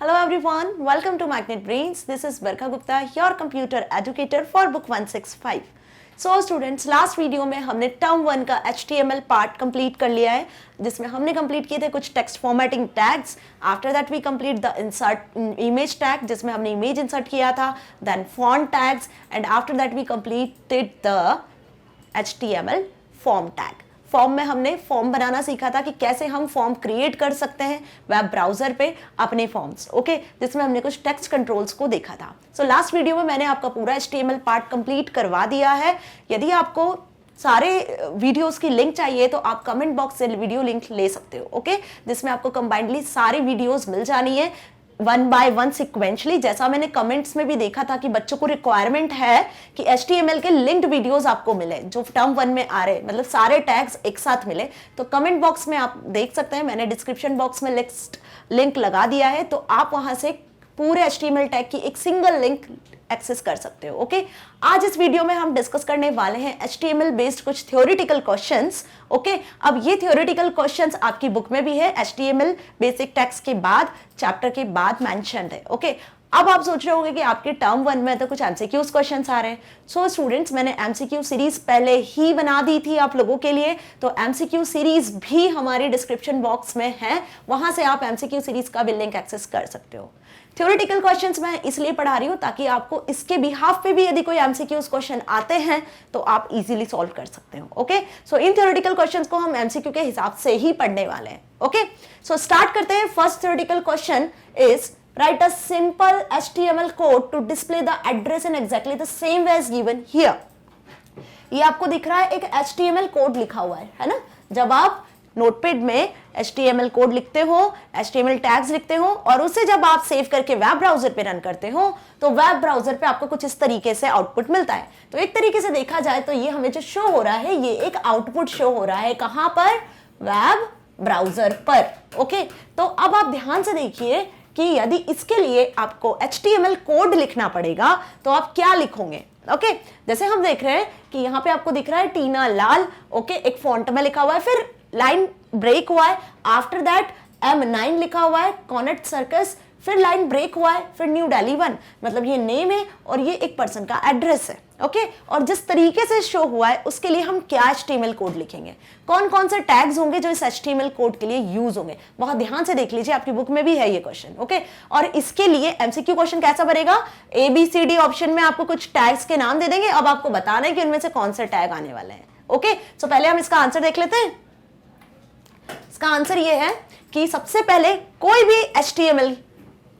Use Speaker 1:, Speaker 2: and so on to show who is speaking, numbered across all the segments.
Speaker 1: Hello everyone, welcome to Magnet Brains. This is Barkha Gupta, your computer educator for book 165. So students, last video में हमने term 1 का HTML part complete कर लिया है, जिसमें हमने कंप्लीट किए थे कुछ text formatting tags. After that we complete the insert image tag, जिसमें हमने इमेज इंसर्ट किया था, देन font tags, and after that we completed the HTML form tag. Form में हमने फॉर्म बनाना सीखा था कि कैसे हम फॉर्म क्रिएट कर सकते हैं वेब ब्राउजर पे अपने फॉर्म्स, ओके, जिसमें हमने कुछ टेक्स्ट कंट्रोल्स को देखा था. सो लास्ट वीडियो में मैंने आपका पूरा HTML पार्ट कंप्लीट करवा दिया है. यदि आपको सारे वीडियोस की लिंक चाहिए तो आप कमेंट बॉक्स से वीडियो लिंक ले सकते हो, ओके, जिसमें आपको कंबाइंडली सारी वीडियोस मिल जानी है वन बाय वन सिक्वेंशली. जैसा मैंने कमेंट्स में भी देखा था कि बच्चों को रिक्वायरमेंट है कि HTML के लिंक्ड वीडियोस आपको मिले जो टर्म 1 में आ रहे, मतलब सारे टैग्स एक साथ मिले. तो कमेंट बॉक्स में आप देख सकते हैं, मैंने डिस्क्रिप्शन बॉक्स में लिंक लगा दिया है, तो आप वहां से पूरे HTML टैग की एक सिंगल लिंक एक्सेस कर सकते हो, ओके. आज इस वीडियो में हम डिस्कस करने वाले हैं HTML बेस्ड कुछ थ्योरेटिकल क्वेश्चंस, ओके. अब ये थ्योरेटिकल क्वेश्चंस आपकी बुक में भी है, HTML बेसिक टेक्स्ट के बाद चैप्टर के बाद मेंशन्ड है, ओके. अब आप सोच रहे होंगे कि आपके टर्म 1 में तो कुछ MCQs क्वेश्चंस आ रहे हैं. सो स्टूडेंट्स, मैंने MCQ सीरीज पहले ही बना दी थी आप लोगों के लिए, तो MCQ सीरीज भी हमारे डिस्क्रिप्शन बॉक्स में है, वहां से आप MCQ सीरीज का भी लिंक एक्सेस कर सकते हो. थ्योरेटिकल क्वेश्चंस मैं इसलिए पढ़ा रही हूं ताकि आपको इसके बिहाफ पे भी यदि कोई MCQs क्वेश्चन आते हैं तो आप इजीली सॉल्व कर सकते हो, ओके. सो इन थ्योरेटिकल क्वेश्चंस को हम MCQ के हिसाब से ही पढ़ने वाले हैं, ओके. सो स्टार्ट करते हैं. First theoretical question is write a simple HTML code to display the address in exactly the same way as given here. ये आपको दिख रहा है एक HTML कोड लिखा हुआ है ना. जब आप नोटपैड में HTML कोड लिखते हो, HTML टैग्स लिखते हो और उसे जब आप सेव करके वेब ब्राउजर पे रन करते हो तो वेब ब्राउजर पे आपको कुछ इस तरीके से आउटपुट मिलता है. तो एक तरीके से देखा जाए तो ये हमें जो शो हो रहा है ये एक आउटपुट शो हो रहा है. कहां पर? वेब ब्राउजर पर, ओके. तो अब आप ध्यान से देखिए कि यदि इसके लिए आपको HTML कोड लिखना पड़ेगा तो आप क्या लिखोगे, ओके. जैसे हम देख रहे हैं कि यहाँ पे आपको दिख रहा है टीना लाल, ओके, एक फॉन्ट में लिखा हुआ है, फिर लाइन ब्रेक हुआ है, आफ्टर दैट M9 लिखा हुआ है, कॉनेट सर्कस, फिर लाइन ब्रेक हुआ है, फिर न्यू दिल्ली 1, मतलब ये नेम है और ये एक पर्सन का एड्रेस है, ओके. और जिस तरीके से शो हुआ है उसके लिए हम क्या HTML कोड लिखेंगे, कौन कौन से टैग्स होंगे जो इस HTML कोड के लिए यूज होंगे, बहुत ध्यान से देख लीजिए, आपकी बुक में भी है ये क्वेश्चन, ओके. और इसके लिए MCQ क्वेश्चन कैसा बनेगा? ABCD ऑप्शन में आपको कुछ टैग्स के नाम दे देंगे, अब आपको बताना है कि उनमें से कौन से टैग आने वाले हैं, ओके. सो पहले हम इसका आंसर देख लेते हैं. इसका आंसर ये है कि सबसे पहले कोई भी HTML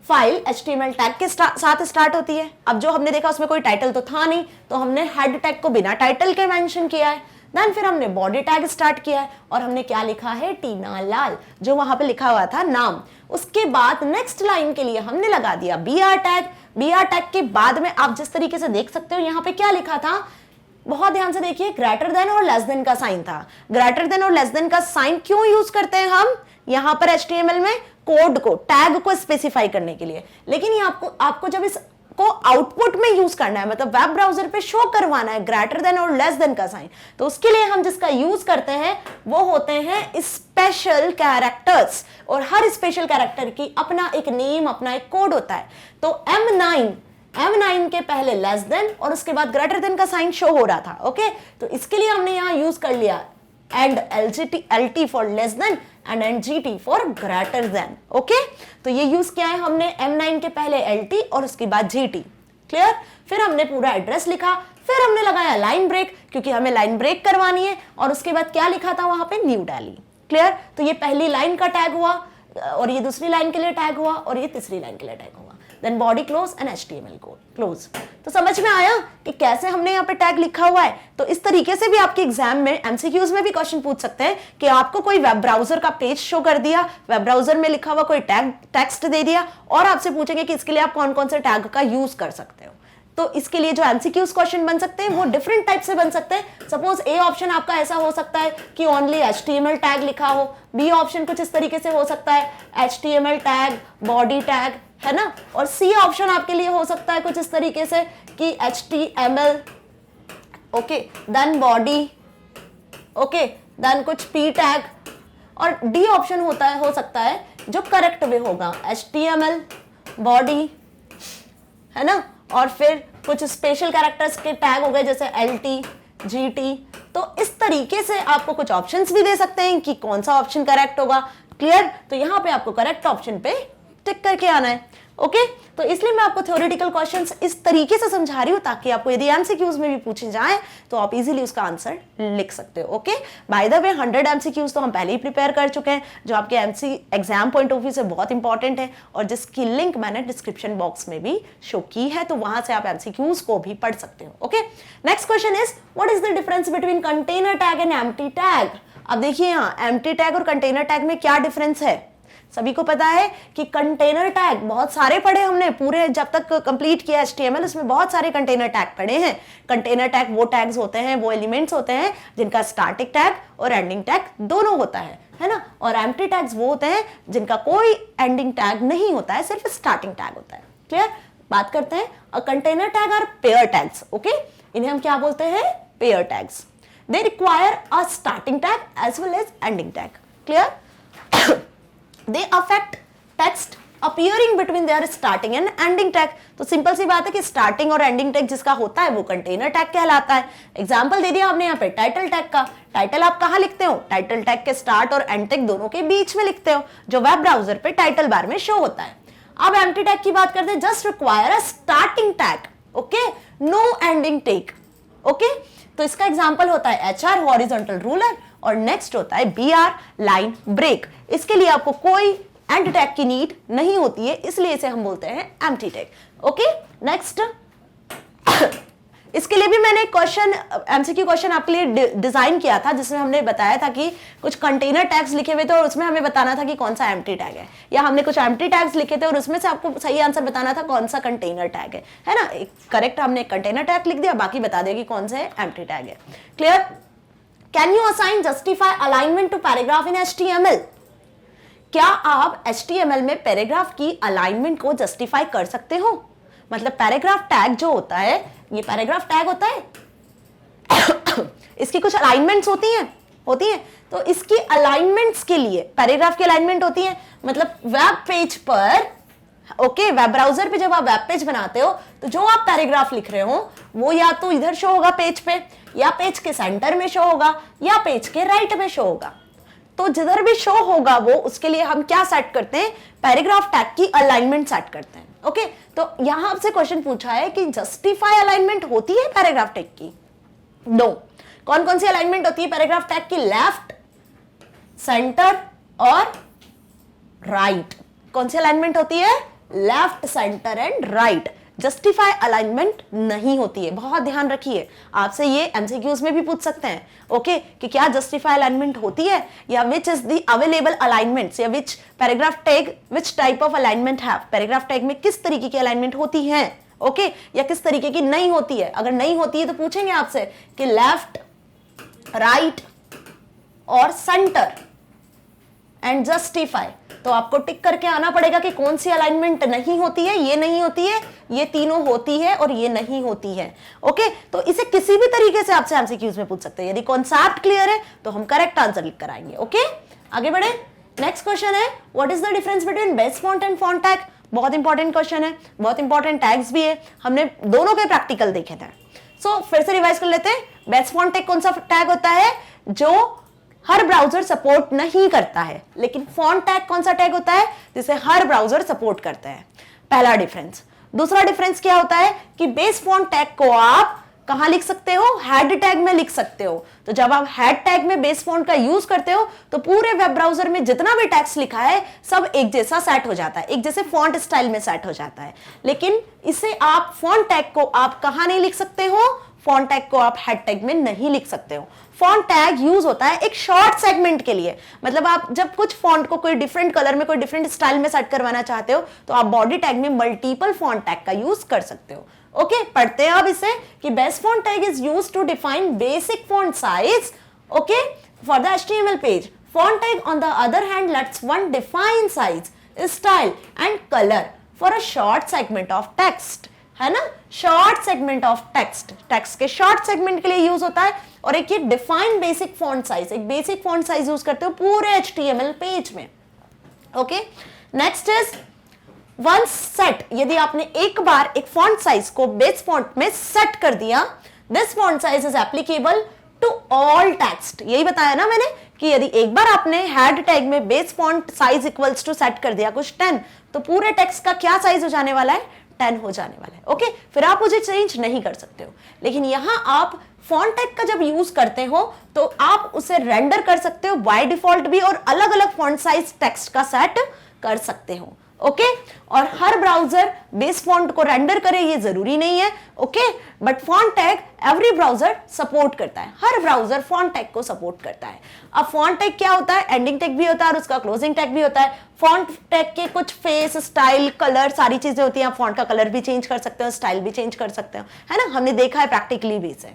Speaker 1: फाइल HTML टैग के साथ स्टार्ट होती है. अब जो हमने देखा उसमें कोई टाइटल तो था नहीं, तो हमने हेड टैग को बिना टाइटल के मेंशन किया है. देन फिर हमने बॉडी टैग स्टार्ट किया है और हमने क्या लिखा है? टीना लाल, जो वहां पे लिखा हुआ था नाम. उसके बाद नेक्स्ट लाइन के लिए हमने लगा दिया BR टैग. BR टैग के बाद में आप जिस तरीके से देख सकते हो यहाँ पे क्या लिखा था, बहुत ध्यान से देखिए, ग्रेटर देन और लेस देन का साइन था. ग्रेटर देन और लेस देन का साइन क्यों यूज करते हैं हम यहां पर HTML में? कोड को, टैग को स्पेसिफाई करने के लिए. लेकिन ये आपको जब इसको आउटपुट में यूज करना है, मतलब वेब ब्राउजर पे शो करवाना है ग्रेटर देन और लेस देन का साइन, तो उसके लिए हम जिसका यूज करते हैं वो होते हैं स्पेशल कैरेक्टर्स. और हर स्पेशल कैरेक्टर की अपना एक नेम, अपना एक कोड होता है. तो M9 के पहले लेस देन और उसके बाद ग्रेटर देन का साइन शो हो रहा था, ओके. तो इसके लिए हमने यहां यूज कर लिया and LT for less than and NGT for greater than, okay. तो ये यूज किया है हमने M9 के पहले LT और उसके बाद GT, क्लियर. फिर हमने पूरा एड्रेस लिखा, फिर हमने लगाया लाइन ब्रेक क्योंकि हमें लाइन ब्रेक करवानी है, और उसके बाद क्या लिखा था वहां पे? New Delhi, clear. तो ये पहली लाइन का टैग हुआ और ये दूसरी लाइन के लिए टैग हुआ और ये तीसरी लाइन के लिए टैग हुआ. Then body close and HTML code close. तो समझ में आया कि कैसे हमने यहाँ पे टैग लिखा हुआ है. तो इस तरीके से भी आपके एग्जाम में MCQs में भी क्वेश्चन पूछ सकते हैं कि आपको कोई वेब ब्राउजर का पेज शो कर दिया, वेब ब्राउजर में लिखा हुआ कोई टैग टेक्स्ट दे दिया और आपसे पूछेंगे कि इसके लिए आप कौन कौन से टैग का यूज कर सकते हो. तो इसके लिए जो MCQs क्वेश्चन बन सकते हैं वो डिफरेंट टाइप से बन सकते हैं. सपोज A ऑप्शन आपका ऐसा हो सकता है कि ओनली HTML टैग लिखा हो, B ऑप्शन कुछ इस तरीके से हो सकता है HTML टैग, बॉडी टैग, है ना. और C ऑप्शन आपके लिए हो सकता है कुछ इस तरीके से कि HTML, okay, then body, okay, then कुछ P टैग, और D ऑप्शन हो सकता है जो करेक्ट वे होगा HTML, बॉडी, है ना, और फिर कुछ स्पेशल कैरेक्टर्स के टैग हो गए जैसे LT, GT। तो इस तरीके से आपको कुछ ऑप्शंस भी दे सकते हैं कि कौन सा ऑप्शन करेक्ट होगा। क्लियर? तो यहां पे आपको करेक्ट ऑप्शन पे टिक करके आना है। ओके, तो इसलिए मैं आपको थ्योरेटिकल क्वेश्चंस इस तरीके से समझा रही हूं ताकि आपको यदि एमसीक्यूज में भी पूछे जाएं तो आप इजीली उसका आंसर लिख सकते हो। Okay, by the way 100 MCQs तो हम पहले ही प्रिपेयर कर चुके हैं जो आपके MC exam point of view से बहुत इंपॉर्टेंट है और जिसकी लिंक मैंने डिस्क्रिप्शन बॉक्स में भी शो की है, तो वहां से आप एमसीक्यूज को भी पढ़ सकते हो। Okay, next question is what is the difference between container tag and empty tag. अब देखिए यहाँ एम्प्टी टैग और कंटेनर टैग में क्या डिफरेंस है। सभी को पता है कि कंटेनर टैग बहुत सारे पढ़े हमने, पूरे जब तक कंप्लीट किया HTML उसमें बहुत सारे कंटेनर टैग पढ़े हैं। कंटेनर टैग वो टैग्स होते हैं, वो एलिमेंट्स होते हैं जिनका स्टार्टिंग टैग और एंडिंग टैग दोनों होता है ना। और एम्प्टी टैग्स वो होते हैं जिनका कोई एंडिंग टैग नहीं होता है, सिर्फ स्टार्टिंग टैग होता है। क्लियर? बात करते हैं कंटेनर टैग और पेयर टैग्स। ओके, इन्हें हम क्या बोलते हैं? Pair tags. They require a starting tag as well as ending tag. Clear? They affect text appearing between their starting and ending tag। तो सिंपल सी बात है कि स्टार्टिंग और एंडिंग टैग जिसका होता है वो कंटेनर टैग कहलाता है। एग्जांपल दे दिया आपने यहाँ पे टाइटल टैग का। टाइटल आप कहाँ लिखते हो? टाइटल टैग के स्टार्ट और एंड टैग दोनों के बीच में लिखते हो, जो वेब ब्राउजर पे टाइटल बार में शो होता है। अब एम्प्टी टैग की बात करते हैं। Just require a starting tag, okay, no ending tag. Okay, तो इसका एग्जांपल होता है HR हॉरिजॉन्टल रूलर और नेक्स्ट होता है BR लाइन ब्रेक। इसके लिए आपको कोई एंड टैग की नीड नहीं होती है, इसलिए इसे हम बोलते हैं एम्प्टी टैग। ओके, नेक्स्ट इसके लिए भी मैंने क्वेश्चन एमसीक्यू क्वेश्चन आपके लिए डिजाइन किया था जिसमें हमने बताया था कि कुछ कंटेनर टैग्स लिखे हुए थे और उसमें हमें बताना था कि कौन सा एम्प्टी टैग है, या हमने कुछ एम्प्टी टैग्स लिखे थे और उसमें से आपको सही आंसर बताना था कौन सा कंटेनर टैग है ना। करेक्ट हमने कंटेनर टैग लिख दिया, बाकी बता दिया कि कौन सा एम्प्टी टैग है। Clear? Can you assign justify alignment to paragraph in HTML? क्या आप HTML में पैराग्राफ की अलाइनमेंट को जस्टिफाई कर सकते हो? मतलब पैराग्राफ टैग जो होता है, ये पैराग्राफ टैग होता है इसकी कुछ अलाइनमेंट्स होती हैं, तो इसकी अलाइनमेंट्स के लिए पैराग्राफ की अलाइनमेंट होती है। मतलब वेब पेज पर, ओके, वेब ब्राउजर पे जब आप वेब पेज बनाते हो तो जो आप पैराग्राफ लिख रहे हो वो या तो इधर शो होगा पेज पे, या पेज के सेंटर में शो होगा, या पेज के राइट में शो होगा। तो जिधर भी शो होगा वो, उसके लिए हम क्या सेट करते हैं? पैराग्राफ टैग की अलाइनमेंट सेट करते हैं। ओके, तो यहां आपसे क्वेश्चन पूछा है कि जस्टिफाई अलाइनमेंट होती है पैराग्राफ टैग की? नो। कौन कौन सी अलाइनमेंट होती है पैराग्राफ टैग की? लेफ्ट, सेंटर और राइट। कौन सी अलाइनमेंट होती है? Left, centre and right. Justify alignment नहीं होती है, बहुत ध्यान रखिए। आपसे ये एमसीक्यूज में भी पूछ सकते हैं, ओके, कि क्या जस्टिफाई अलाइनमेंट होती है, या which is the available alignments, या which paragraph tag, which type of alignment have. Paragraph tag में किस तरीके की अलाइनमेंट होती है, ओके, या किस तरीके की नहीं होती है। अगर नहीं होती है तो पूछेंगे आपसे कि लेफ्ट, राइट और सेंटर एंड जस्टिफाई। तो आपको टिक करके आना पड़ेगा कि कौन सी अलाइनमेंट नहीं होती है, ये नहीं होती है, ये तीनों होती है और ये नहीं होती है। ओके, तो इसे किसी भी तरीके से आपसे एमसीक्यूज में पूछ सकते हैं। यदि कॉन्सेप्ट क्लियर है तो हम करेक्ट आंसर लिख कर आएंगे। ओके, आगे बढ़े। नेक्स्ट क्वेश्चन है what is the difference between base font and font tag. बहुत इंपॉर्टेंट क्वेश्चन है, बहुत इंपॉर्टेंट टैग्स भी है, हमने दोनों के प्रैक्टिकल देखे थे। सो फिर से रिवाइज कर लेते हैं। बेस फॉन्ट टैग कौन सा टैग होता है? जो हर ब्राउजर सपोर्ट नहीं करता है। लेकिन फॉन्ट टैग कौन सा टैग होता है? जिसे हर ब्राउजर सपोर्ट करता है। पहला डिफरेंस। दूसरा डिफरेंस क्या होता है कि बेस फॉन्ट टैग को आप कहां लिख सकते हो? हेड टैग में लिख सकते हो। तो जब आप हेड टैग में बेस फॉन्ट का यूज करते हो तो पूरे वेब ब्राउजर में जितना भी टेक्स्ट लिखा है सब एक जैसा सेट हो जाता है, एक जैसे फॉन्ट स्टाइल में सेट हो जाता है। लेकिन इसे आप फॉन्ट टैग को आप कहां नहीं लिख सकते हो? फॉन्ट टैग को आप हेड टैग में नहीं लिख सकते हो। फॉन्ट टैग यूज होता है एक शॉर्ट सेगमेंट के लिए। मतलब आप जब कुछ फॉन्ट को कोई डिफरेंट कलर में, कोई डिफरेंट स्टाइल में सेट करवाना चाहते हो तो आप बॉडी टैग में मल्टीपल फॉन्ट टैग का यूज कर सकते हो। ओके, पढ़ते हैं अब इसे कि base font tag is used to define basic font size, okay, for the HTML page. Font tag on the other hand lets one define size, style and color for a short segment of text, है ना? Short segment of text, text के short segment के लिए use होता है। और एक ये डिफाइन बेसिक फॉन्ट साइज, एक बेसिक फॉन्ट साइज यूज करते हो पूरे HTML पेज में। Okay, next is once set, यदि आपने एक बार एक फॉन्ट साइज को बेस फॉन्ट में सेट कर दिया, this font size is applicable to all text. यही बताया ना मैंने कि यदि एक बार आपने हेड टैग में base font size equals to set कर दिया कुछ 10, तो पूरे टेक्स्ट का क्या साइज हो जाने वाला है, 10 हो जाने वाला है। ओके, फिर आप मुझे चेंज नहीं कर सकते हो। लेकिन यहां आप फॉन्ट टैग का जब यूज करते हो तो आप उसे रेंडर कर सकते हो बाय डिफॉल्ट भी, और अलग अलग फॉन्ट साइज टेक्स्ट का सेट कर सकते हो। ओके, और हर ब्राउजर बेस फॉन्ट को रेंडर करे ये जरूरी नहीं है। Okay, but font tag every browser support करता है, हर ब्राउजर फॉन्ट टैग को सपोर्ट करता है। अब फॉन्ट टैग क्या होता है, एंडिंग टैग भी होता है और उसका क्लोजिंग टैग भी होता है। फॉन्ट टैग के कुछ फेस, स्टाइल, कलर सारी चीजें होती हैं। आप फॉन्ट का कलर भी चेंज कर सकते हो, स्टाइल भी चेंज कर सकते हो, है ना, हमने देखा है प्रैक्टिकली भी इसे।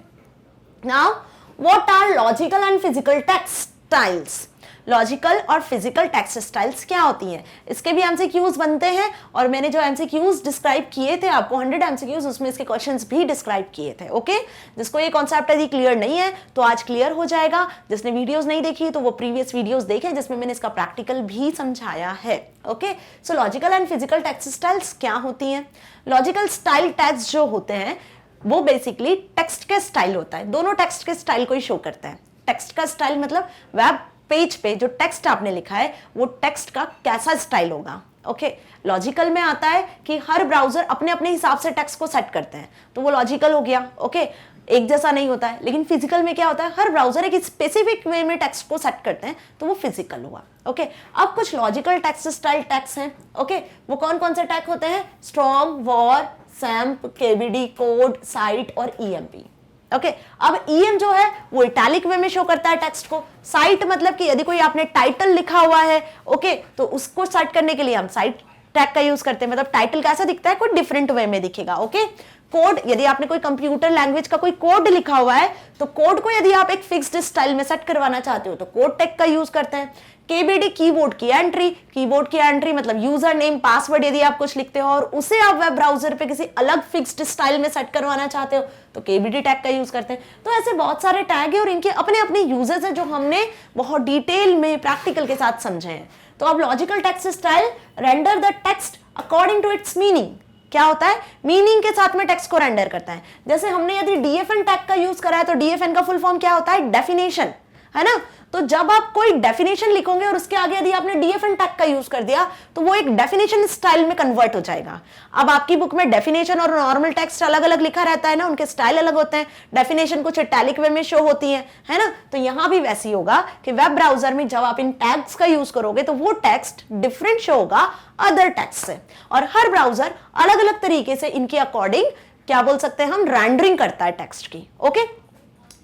Speaker 1: Now what are logical and physical text styles? Logical और फिजिकल टेक्स्ट स्टाइल्स क्या होती हैं, इसके भी एमसीक्यूज बनते हैं, और मैंने जो एमसीक्यूज डिस्क्राइब किए थे आपको 100 एमसीक्यूज, उसमें इसके क्वेश्चंस भी डिस्क्राइब किए थे। ओके, जिसको ये कॉन्सेप्ट यदि क्लियर नहीं है तो आज क्लियर हो जाएगा। जिसने वीडियोस नहीं देखी तो वो प्रीवियस वीडियोस देखें जिसमें मैंने इसका प्रैक्टिकल भी समझाया है। Okay, so logical and physical text styles क्या होती हैं? लॉजिकल स्टाइल टैग्स जो होते हैं वो बेसिकली टेक्स्ट के स्टाइल होता है, दोनों टेक्स्ट के स्टाइल को ही शो करता है। टेक्स्ट का स्टाइल मतलब वेब पेज पे जो टेक्स्ट आपने लिखा है वो टेक्स्ट का कैसा स्टाइल होगा। ओके, लॉजिकल में आता है कि हर ब्राउजर अपने अपने हिसाब से टेक्स्ट को सेट करते हैं, तो वो लॉजिकल हो गया। ओके, एक जैसा नहीं होता है। लेकिन फिजिकल में क्या होता है, हर ब्राउजर एक स्पेसिफिक वे में टेक्स्ट को सेट करते हैं, तो वो फिजिकल हुआ। ओके, अब कुछ लॉजिकल टेक्स्ट स्टाइल टैग्स हैं। ओके, वो कौन कौन से टैग होते हैं? Strong, war, SAMP, KBD, code, site और ईएमपी। ओके, अब ईएम जो है वो इटैलिक वे में शो करता है टेक्स्ट को। साइट मतलब कि यदि कोई आपने टाइटल लिखा हुआ है, ओके, तो उसको सेट करने के लिए हम साइट टैग का यूज करते हैं, मतलब टाइटल कैसा दिखता है, कोई डिफरेंट वे में दिखेगा। ओके, कोड, यदि आपने कोई कंप्यूटर लैंग्वेज का कोई कोड लिखा हुआ है तो कोड को यदि आप एक फिक्स्ड स्टाइल में सेट करवाना चाहते हो तो कोड टैग का यूज करते हैं। केबीडी, कीबोर्ड की एंट्री, कीबोर्ड की एंट्री मतलब यूजर नेम, पासवर्ड यदि आप कुछ लिखते हो और उसे आप वेब ब्राउजर पे किसी अलग फिक्स्ड स्टाइल में सेट करवाना चाहते हो तो केबीडी टैग का यूज करते हैं। तो ऐसे बहुत सारे टैग है और इनके अपने अपने यूजेस है जो हमने बहुत डिटेल में प्रैक्टिकल के साथ समझे हैं। तो अब logical text style render the text according to its meaning. क्या होता है, मीनिंग के साथ में टेक्स्ट को रेंडर करता है। जैसे हमने यदि डीएफएन टैग का यूज करा है तो डीएफएन का फुल फॉर्म क्या होता है, डेफिनेशन, है ना। तो जब आप कोई डेफिनेशन लिखोगे और उसके आगे यदि आपने डीएफएन टैग का यूज कर दिया तो वो एक डेफिनेशन स्टाइल में कन्वर्ट हो जाएगा। अब आपकी बुक में डेफिनेशन और नॉर्मल टेक्स्ट अलग अलग लिखा रहता है ना, उनके स्टाइल अलग होते हैं। डेफिनेशन कुछ इटैलिक वे में शो होती है ना। तो यहां भी वैसे ही होगा कि वेब ब्राउजर में जब आप इन टैग्स का यूज करोगे तो वो टेक्स्ट डिफरेंट शो होगा अदर टेक्स्ट से, और हर ब्राउजर अलग अलग तरीके से इनके अकॉर्डिंग क्या बोल सकते हैं हम, रेंडरिंग करता है टेक्स्ट की। Okay,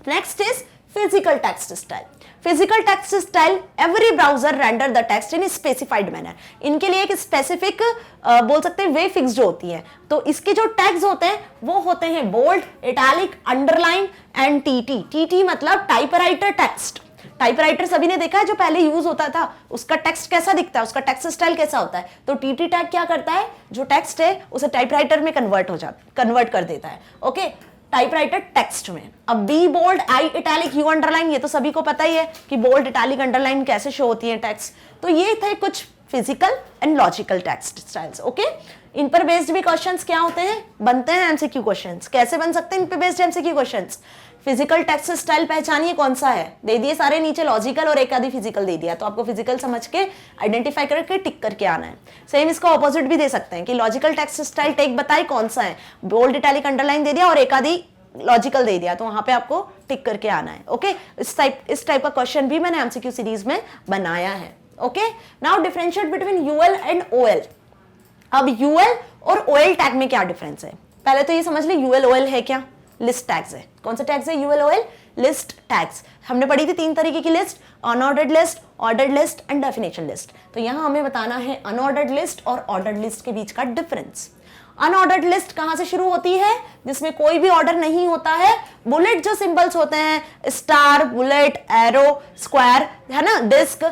Speaker 1: next is physical text style. Physical text style, every browser render the text in specified manner. इनके लिए एक स्पेसिफिक बोल सकते हैं वे फिक्स्ड होती है। तो इसके जो टैग्स होते हैं वो होते हैं bold, italic, underline and TT. TT मतलब टाइपराइटर टेक्स्ट। टाइपराइटर सभी ने देखा है जो पहले यूज होता था, उसका टेक्स्ट कैसा दिखता है, उसका टेक्स्ट स्टाइल कैसा होता है। तो टीटी टैग क्या करता है, जो टेक्स्ट है उसे टाइपराइटर में कन्वर्ट कर देता है। ओके, टाइपराइटर टेक्स्ट में। अब B bold, I italic, U underline, ये तो सभी को पता ही है कि बोल्ड, इटैलिक, अंडरलाइन कैसे शो होती है टेक्स्ट। तो ये थे कुछ physical and logical text styles. Okay, इन पर बेस्ड भी क्वेश्चंस क्या होते हैं, बनते हैं एमसीक्यू क्वेश्चंस। कैसे बन सकते हैं इन पर based MCQ questions? Physical text style पहचानिए कौन सा है, दे दिए सारे नीचे लॉजिकल और एक आधी फिजिकल दे दिया, तो आपको फिजिकल समझ के आइडेंटिफाई करके टिक करके आना है। सेम इसका ऑपोजिट भी दे सकते हैं कि लॉजिकल टेक्स्ट स्टाइल टेक बताई कौन सा है, बोल्ड, इटैलिक, अंडरलाइन दे दिया और एक आधी लॉजिकल दे दिया, तो वहां पे आपको टिक करके आना है। ओके, इस टाइप का क्वेश्चन भी मैंने एमसीक्यू सीरीज में बनाया है। Okay, now differentiate between UL and OL. अब यूएल और ओएल टैग में क्या डिफरेंस है, पहले तो ये समझ ले यूएल ओएल है क्या, लिस्ट टैग्स है। कौन सा टैग्स है, यूएल ओएल लिस्ट टैग्स। हमने पढ़ी थी 3 तरीके की list, unordered list, ordered list and definition list. तो यहां हमें बताना है अनऑर्डर्ड लिस्ट और ऑर्डर्ड लिस्ट के बीच का डिफरेंस। अनऑर्डर्ड लिस्ट कहां से शुरू होती है, जिसमें कोई भी ऑर्डर नहीं होता है। बुलेट जो सिंबल्स होते हैं, स्टार, बुलेट, एरो, स्क्वायर, है ना, डिस्क,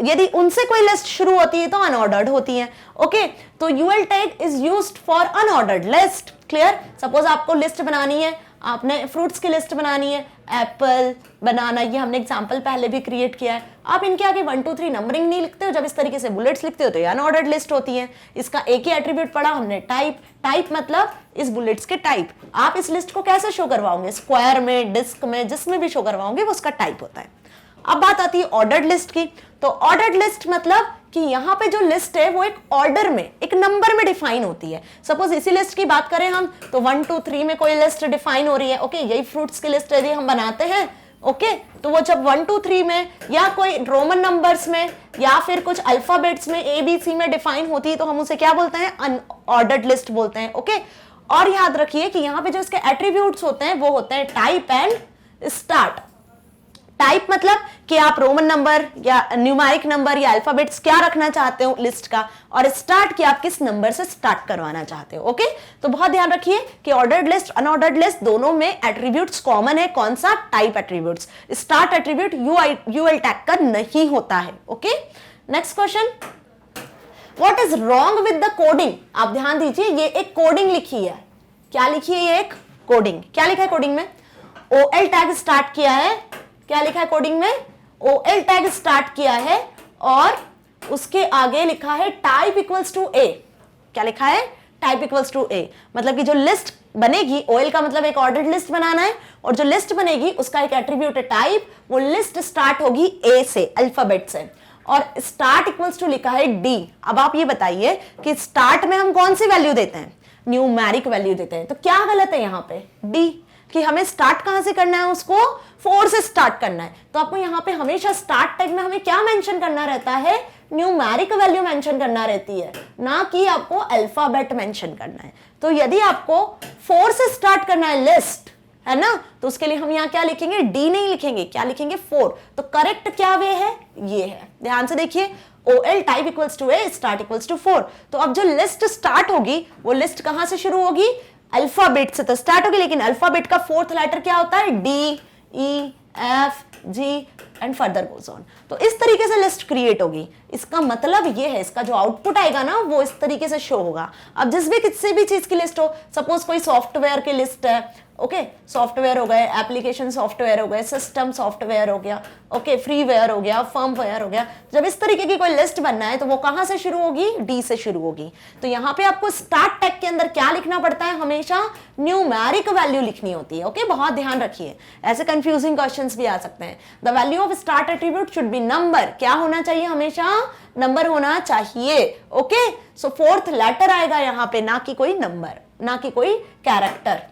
Speaker 1: यदि उनसे कोई लिस्ट शुरू होती है तो अनऑर्डर्ड होती है। ओके, तो UL tag is used for unordered list. Clear? Suppose आपको लिस्ट बनानी है, आपने फ्रूट्स की लिस्ट बनानी है, एप्पल, बनाना, ये हमने एग्जाम्पल पहले भी क्रिएट किया है। आप इनके आगे 1 2 3 नंबरिंग नहीं लिखते हो, जब इस तरीके से बुलेट्स लिखते हो तो ये अनऑर्डर्ड लिस्ट होती है। इसका एक ही एट्रीब्यूट पढ़ा हमने, टाइप। टाइप मतलब इस बुलेट्स के टाइप। आप इस लिस्ट को कैसे शो करवाओगे, स्क्वायर में, डिस्क में, जिसमें भी शो करवाओगे वो उसका टाइप होता है। अब बात आती है ऑर्डर्ड लिस्ट की। तो ऑर्डर्ड लिस्ट मतलब कि यहाँ पे जो लिस्ट है वो एक ऑर्डर में, एक नंबर में डिफाइन होती है। सपोज इसी लिस्ट की बात करें हम तो 1 2 3 में कोई लिस्ट डिफाइन हो रही है, ओके, यही फ्रूट्स की लिस्ट यदि हम बनाते हैं, ओके, तो वो जब 1 2 3 में या कोई रोमन नंबर्स में या फिर कुछ अल्फाबेट्स में ABC में डिफाइन होती है तो हम उसे क्या बोलते हैं, अनऑर्डर्ड लिस्ट बोलते हैं, ओके। और याद रखिए कि यहाँ पे जो इसके एट्रीब्यूट्स होते हैं वो होते हैं टाइप एंड स्टार्ट। टाइप मतलब कि आप रोमन नंबर या न्यूमेरिक नंबर या अल्फाबेट्स क्या रखना चाहते हो लिस्ट का, और स्टार्ट कि आप किस नंबर से स्टार्ट करवाना चाहते हो, ओके। तो बहुत ध्यान रखिए कि ऑर्डर्ड लिस्ट, अनऑर्डर्ड लिस्ट दोनों में एट्रीब्यूट्स कॉमन है। कौन सा, type attributes. Start attribute UL tag का नहीं होता है, okay. Next question, what is wrong with the coding. आप ध्यान दीजिए, ये एक कोडिंग लिखी है। क्या लिखी है, ये एक कोडिंग। क्या लिखा है कोडिंग में, ओएल टैग स्टार्ट किया है। क्या लिखा है कोडिंग में, ओएल टैग स्टार्ट किया है और उसके आगे लिखा है टाइप इक्वल्स टू ए। क्या लिखा है, टाइप इक्वल्स टू ए। मतलब कि जो लिस्ट बनेगी, ओएल का मतलब एक ऑर्डर्ड लिस्ट बनाना है, और जो लिस्ट बनेगी उसका एक एट्रीब्यूट है टाइप। वो लिस्ट स्टार्ट होगी ए से, अल्फाबेट से, और स्टार्ट इक्वल्स टू लिखा है डी। अब आप ये बताइए कि स्टार्ट में हम कौन सी वैल्यू देते हैं, न्यूमेरिक वैल्यू देते हैं। तो क्या गलत है यहाँ पे, डी, कि हमें स्टार्ट कहां से करना है, उसको 4 से स्टार्ट करना है। तो आपको यहाँ पे हमेशा स्टार्ट टैग में हमें क्या मेंशन करना रहता है, न्यूमेरिक वैल्यू मेंशन करना रहती है, ना कि आपको अल्फाबेट मेंशन करना है। तो यदि आपको 4 से स्टार्ट करना है लिस्ट, है ना, तो उसके लिए हम यहाँ क्या लिखेंगे, डी नहीं लिखेंगे, क्या लिखेंगे, 4। तो करेक्ट क्या वे है, ये है। ध्यान से देखिए, OL type equals to A, start equals to 4। तो अब जो लिस्ट स्टार्ट होगी वो लिस्ट कहां से शुरू होगी, अल्फाबेट से तो स्टार्ट होगी, लेकिन अल्फाबेट का 4th लेटर क्या होता है, D, E, F, G and further goes on. तो इस तरीके से लिस्ट क्रिएट होगी। इसका मतलब ये है, इसका जो आउटपुट आएगा ना वो इस तरीके से शो होगा। अब जिस भी किसी भी चीज की लिस्ट हो, सपोज कोई सॉफ्टवेयर की लिस्ट है, ओके, सॉफ्टवेयर हो गए, एप्लीकेशन सॉफ्टवेयर हो गए, सिस्टम सॉफ्टवेयर हो गया, ओके, फ्रीवेयर हो गया, फर्मवेयर हो गया। जब इस तरीके की कोई लिस्ट बनना है तो वो कहां से शुरू होगी, डी से शुरू होगी। तो यहाँ पे आपको स्टार्ट टैग के अंदर क्या लिखना पड़ता है, हमेशा न्यूमेरिक वैल्यू लिखनी होती है, ओके। बहुत ध्यान रखिए, ऐसे कंफ्यूजिंग क्वेश्चंस भी आ सकते हैं। The value of start attribute should be number. क्या होना चाहिए, हमेशा नंबर होना चाहिए, ओके। सो 4th लेटर आएगा यहाँ पे, ना कि कोई नंबर, ना कि कोई कैरेक्टर।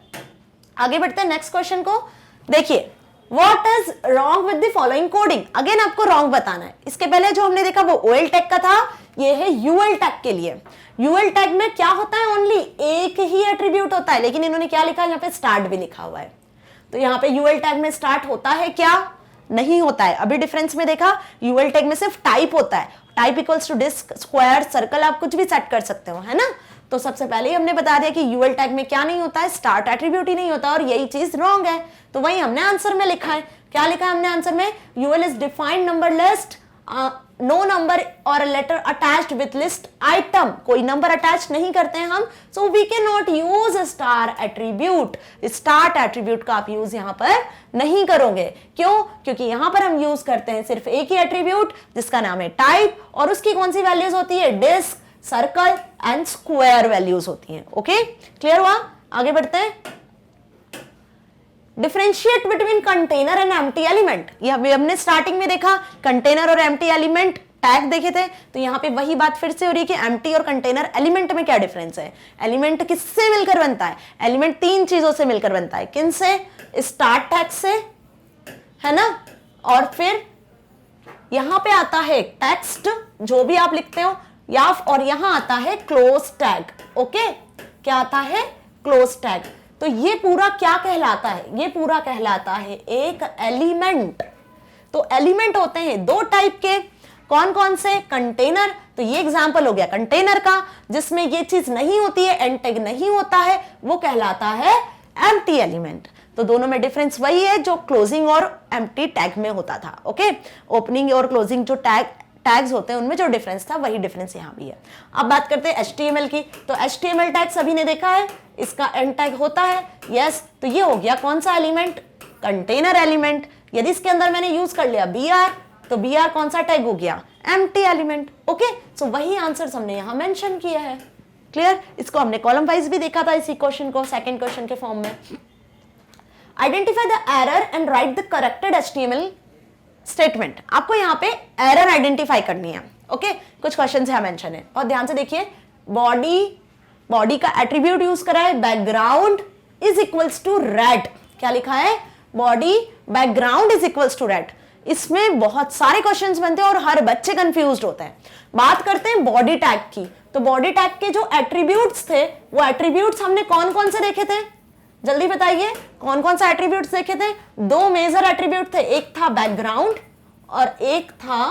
Speaker 1: आगे बढ़ते हैं नेक्स्ट क्वेश्चन को। देखिए, what is wrong with the following coding. Again आपको रॉन्ग बताना है। इसके पहले जो हमने देखा वो ओएल टैग का था, ये है यूएल टैग के लिए। यूएल टैग में क्या होता है, ओनली एक ही एट्रीब्यूट होता है, लेकिन इन्होंने क्या लिखा है, यहाँ पे स्टार्ट भी लिखा हुआ है। तो यहाँ पे यूएल टैग में स्टार्ट होता है क्या, नहीं होता है। अभी डिफरेंस में देखा, यूएल टैग में सिर्फ टाइप होता है। Type equals to disc, square, circle, आप कुछ भी सेट कर सकते हो, है ना। तो सबसे पहले ही हमने बता दिया कि यूएल टैग में क्या नहीं होता है, स्टार्ट एट्रीब्यूट ही नहीं होता, और यही चीज रॉन्ग है। तो वही हमने आंसर में लिखा है। क्या लिखा है हमने आंसर में, UL is defined number list, no number और letter attached with list item. कोई नंबर अटैच नहीं करते हैं हम, so we can not use star attribute. Start attribute का आप यूज यहां पर नहीं करोगे। क्यों, क्योंकि यहां पर हम यूज करते हैं सिर्फ एक ही एट्रीब्यूट जिसका नाम है टाइप, और उसकी कौन सी वैल्यूज होती है, disc, circle and square values होती हैं, ओके। क्लियर हुआ, आगे बढ़ते हैं। Differentiate between container and empty element. ये हमने स्टार्टिंग में देखा, कंटेनर और एम्प्टी एलिमेंट टैग देखे थे। तो यहाँ पे वही बात फिर से हो रही है कि एम्प्टी और कंटेनर एलिमेंट में क्या डिफरेंस है। एलिमेंट किससे मिलकर बनता है, एलिमेंट 3 चीजों से मिलकर बनता है। किन से, स्टार्ट टैग से, है ना, और फिर यहां पे आता है टेक्स्ट जो भी आप लिखते हो, या और यहां आता है क्लोज टैग, ओके। क्या आता है, क्लोज टैग। तो ये पूरा क्या कहलाता है, ये पूरा कहलाता है एक एलिमेंट। तो एलिमेंट होते हैं 2 टाइप के, कौन कौन से, कंटेनर। तो ये एग्जांपल हो गया कंटेनर का, जिसमें ये चीज नहीं होती है, एंड टैग नहीं होता है, वो कहलाता है एम्प्टी एलिमेंट। तो दोनों में डिफरेंस वही है जो क्लोजिंग और एम्प्टी टैग में होता था, ओके। ओपनिंग और क्लोजिंग जो टैग्स होते हैं उनमें जो डिफरेंस था वही डिफरेंस यहाँ भी है। अब बात करते हैं HTML की। तो HTML टैग सभी ने देखा है, इसका एंड टैग होता है, यस। तो ये हो गया कौन सा एलिमेंट, कंटेनर एलिमेंट, यदि इसके अंदर मैंने यूज कर लिया बी आर, तो बी आर कौन सा टैग हो गया, एम्प्टी एलिमेंट। ओके, सो वही आंसर हमने यहां मेंशन किया है। क्लियर, इसको हमने कॉलम वाइज भी देखा था इसी क्वेश्चन को सेकंड क्वेश्चन के फॉर्म में। Identify the error and right the corrected HTML statement. आपको यहाँ पे एरर आइडेंटिफाई करनी है। ओके, कुछ क्वेश्चन है मेंशन है और ध्यान से देखिए। बॉडी का एट्रीब्यूट यूज करा है background is equals to red. क्या लिखा है, body background is equals to red. इसमें बहुत सारे क्वेश्चंस बनते हैं और हर बच्चे कंफ्यूज्ड होते हैं। बात करते हैं बॉडी टैग की, तो बॉडी टैग के जो एट्रीब्यूट्स थे वो एट्रीब्यूट्स हमने कौन कौन से देखे थे, जल्दी बताइए कौन कौन सा एट्रीब्यूट्स देखे थे। दो मेजर एट्रीब्यूट थे, एक था बैकग्राउंड और एक था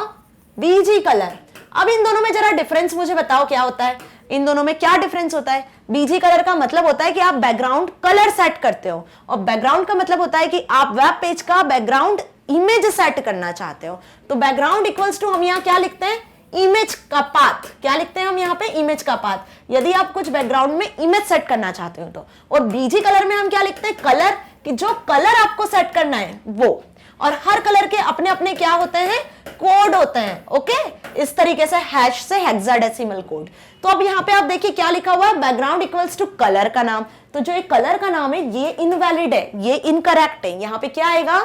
Speaker 1: बीजी कलर। अब इन दोनों में जरा डिफरेंस मुझे बताओ क्या होता है, इन दोनों में क्या डिफरेंस होता है। बीजी कलर का मतलब होता है कि आप बैकग्राउंड कलर सेट करते हो और बैकग्राउंड का मतलब होता है कि आप वेब पेज का बैकग्राउंड इमेज सेट करना चाहते हो। तो बैकग्राउंड इक्वल्स टू हम यहाँ क्या लिखते हैं, इमेज का पाथ। क्या लिखते हैं हम यहाँ पे, इमेज का पाथ, यदि आप कुछ बैकग्राउंड में इमेज सेट करना चाहते हो तो। और बीजी कलर में हम क्या लिखते हैं, कलर, कि जो कलर आपको सेट करना है वो। और हर कलर के अपने अपने क्या होते हैं, कोड होते हैं। ओके, इस तरीके से हैश से हेक्साडेसिमल कोड। तो अब यहाँ पे आप देखिए क्या लिखा हुआ है, बैकग्राउंड इक्वल्स टू कलर का नाम। तो जो एक कलर का नाम है ये इनवैलिड है, ये इनकरेक्ट है। यहाँ पे क्या आएगा,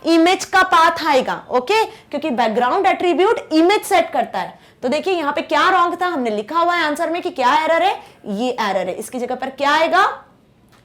Speaker 1: इमेज का पाथ आएगा। ओके, क्योंकि बैकग्राउंड एट्रीब्यूट इमेज सेट करता है। तो देखिए यहाँ पे क्या रॉन्ग था, हमने लिखा हुआ है आंसर में कि क्या एरर है, ये एरर है। इसकी जगह पर क्या आएगा,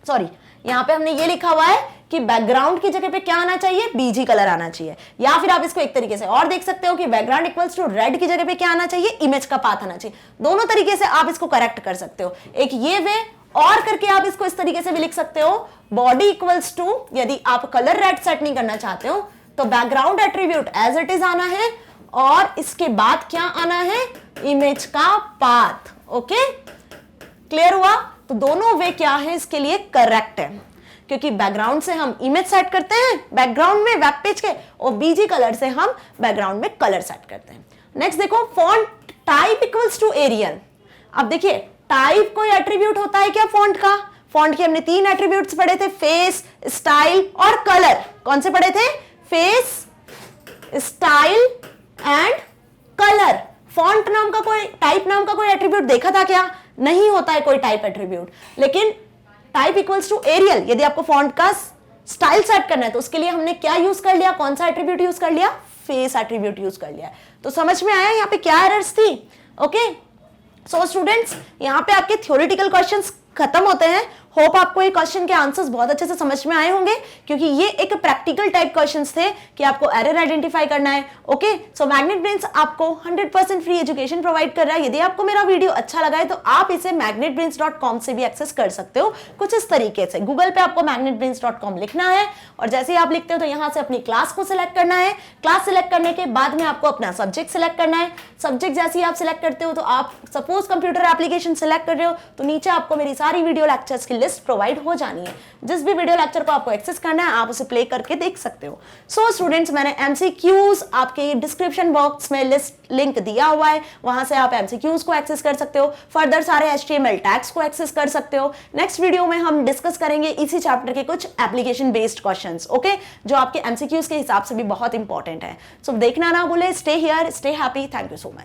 Speaker 1: सॉरी यहाँ पे हमने ये लिखा हुआ है कि बैकग्राउंड की जगह पे क्या आना चाहिए, बीजी कलर आना चाहिए। या फिर आप इसको एक तरीके से और देख सकते हो कि बैकग्राउंड इक्वल्स टू रेड की जगह पे क्या आना चाहिए, इमेज का पाथ आना चाहिए। दोनों तरीके से आप इसको करेक्ट कर सकते हो, एक ये वे और करके आप इसको इस तरीके से भी लिख सकते हो, बॉडी इक्वल्स टू, यदि आप कलर रेड सेट नहीं करना चाहते हो तो background attribute as it is आना है और इसके बाद क्या आना है, इमेज का पाथ। ओके, क्लियर हुआ। तो दोनों वे क्या है इसके लिए करेक्ट है, क्योंकि बैकग्राउंड से हम इमेज सेट करते हैं बैकग्राउंड में वेब पेज के, और बीजी कलर से हम बैकग्राउंड में कलर सेट करते हैं। नेक्स्ट देखो, font type equals to Arial. अब देखिए टाइप कोई एट्रीब्यूट होता है क्या फॉन्ट का, फॉन्ट के हमने तीन एट्रीब्यूट्स पढ़े थे, फेस, स्टाइल और कलर। कौन से पढ़े थे, face, style and colour. Font नाम का कोई, टाइप नाम का कोई एट्रीब्यूट देखा था क्या, नहीं होता है कोई टाइप एट्रीब्यूट। लेकिन टाइप इक्वल्स टू एरियल, यदि आपको फॉन्ट का स्टाइल सेट करना है तो उसके लिए हमने क्या यूज कर लिया, कौन सा एट्रीब्यूट यूज कर लिया, फेस एट्रीब्यूट यूज कर लिया। तो समझ में आया यहाँ पे क्या एरर्स थी। ओके, सो स्टूडेंट्स यहाँ पे आपके थ्योरेटिकल क्वेश्चंस खत्म होते हैं। होप आपको ये क्वेश्चन के आंसर्स बहुत अच्छे से समझ में आए होंगे, क्योंकि ये एक प्रैक्टिकल टाइप क्वेश्चंस थे कि आपको एरर आइडेंटिफाई करना है। ओके, सो मैग्नेट ब्रेन्स आपको 100% फ्री एजुकेशन प्रोवाइड कर रहा है। यदि आपको मेरा वीडियो अच्छा लगा है तो आप इसे magnetbrains.com से भी एक्सेस कर सकते हो। कुछ इस तरीके से गूगल पे आपको magnetbrains.com लिखना है और जैसे ही आप लिखते हो तो यहाँ से अपनी क्लास को सिलेक्ट करना है। क्लास सिलेक्ट करने के बाद में आपको अपना सब्जेक्ट सिलेक्ट करना है। सब्जेक्ट जैसे ही आप सिलेक्ट करते हो तो आप सपोज कंप्यूटर एप्लीकेशन सिलेक्ट कर रहे हो तो नीचे आपको मेरी सारी वीडियो लेक्चर्स की लिस्ट प्रोवाइड हो जानी है। जिस भी वीडियो लेक्चर को आपको एक्सेस करना है आप उसे प्ले करके देख सकते हो। सो स्टूडेंट्स, मैंने MCQs आपके डिस्क्रिप्शन बॉक्स में लिंक दिया हुआ है, वहां से आप MCQs को एक्सेस कर सकते हो। फर्दर सारे HTML टैग्स को एक्सेस कर सकते हो। नेक्स्ट वीडियो में हम डिस्कस करेंगे इसी चैप्टर के कुछ एप्लीकेशन बेस्ड क्वेश्चंस, ओके, जो आपके MCQs के हिसाब से भी बहुत इंपॉर्टेंट है। सो देखना ना भूले। Stay here, stay happy. Thank you so much.